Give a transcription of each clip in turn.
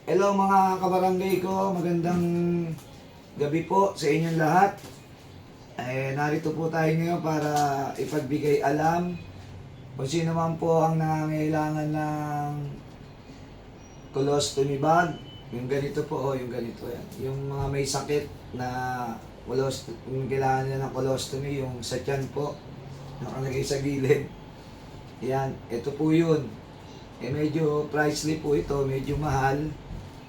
Hello mga kabarangay ko, magandang gabi po sa inyong lahat. Narito po tayo ngayon para ipagbigay alam kung sino man po ang nangangailangan ng colostomy bag. Yung ganito po, yung ganito yan. Yung mga may sakit na yung kailangan nila ng colostomy, yung sa tiyan po, nakalagay sa gilid. Yan, ito po yun. Medyo pricey po ito, medyo mahal.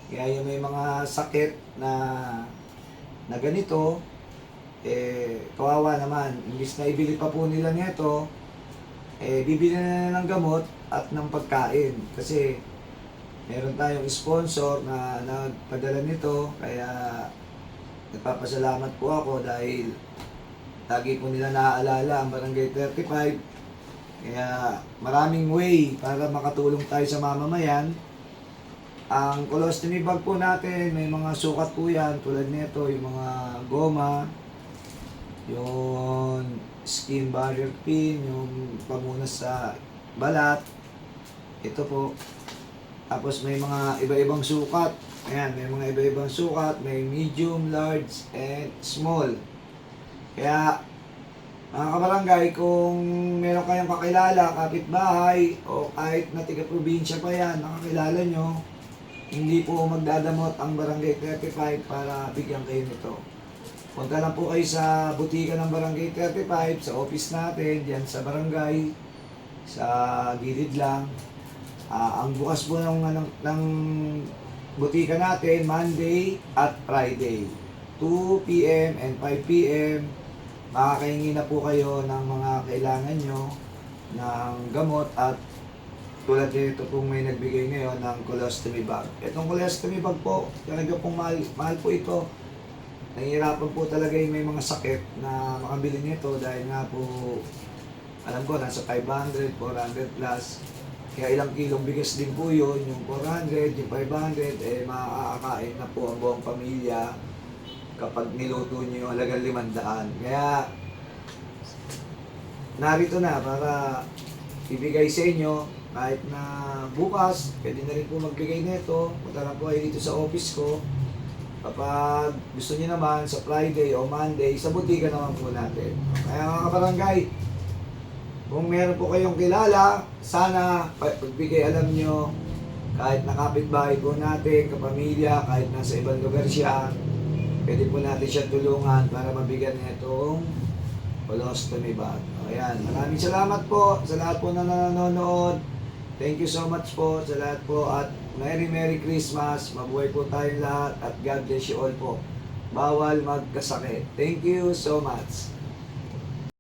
Kaya yung may mga sakit na ganito, kawawa naman. Imbis na ibili pa po nila nito, bibili na ng gamot at ng pagkain. Kasi meron tayong sponsor na nagpadala nito, kaya nagpapasalamat po ako dahil lagi po nila naaalala ang Barangay 35. Kaya maraming way para makatulong tayo sa mamamayan. Ang colostomy bag po natin, may mga sukat po yan, tulad nito, yung mga goma, yung skin barrier pin, yung pamunas sa balat, ito po. Tapos may mga iba-ibang sukat, ayan, may mga iba-ibang sukat, may medium, large, and small. Kaya, mga kabarangay, kung meron kayong kakilala, kapitbahay, o kahit na tiga-probinsya pa yan, nakakilala nyo, hindi po magdadamot ang Barangay 35 para bigyan kayo nito. Punta lang po kayo sa butika ng Barangay 35, sa office natin, diyan sa barangay, sa gilid lang. Ang bukas po ng butika natin, Monday at Friday, 2 p.m. and 5 p.m. Makakahingi na po kayo ng mga kailangan nyo ng gamot at tulad dito kung may nagbigay ngayon ng colostomy bag. Itong colostomy bag po, talaga pong mahal po ito. Nahihirapan po talaga yung may mga sakit na makabili nito dahil nga po, alam ko, nasa 500, 400 plus. Kaya ilang kilong bigas din po yun, yung 400, yung 500, makakakain na po ang buong pamilya kapag niluto nyo yung halagang 500. Kaya, narito na para ibigay sa inyo. Kahit na bukas, pwede na rin po magbigay nito. Punta lang po kayo dito sa office ko. Kapag gusto niyo naman sa Friday o Monday, sa butika naman po natin. Kaya mga kabarangay, kung meron po kayong kilala, sana pagbigay alam nyo, kahit nakapitbahay po natin, kapamilya, kahit nasa ibang lugar siya, pwede po natin siya tulungan para mabigyan niya itong colostomy bag. Ayan, maraming salamat po sa lahat po na nanonood. Thank you so much po sa lahat po at Merry Christmas. Mabuhay po tayong lahat at God bless you all po. Bawal magkasakit. Thank you so much.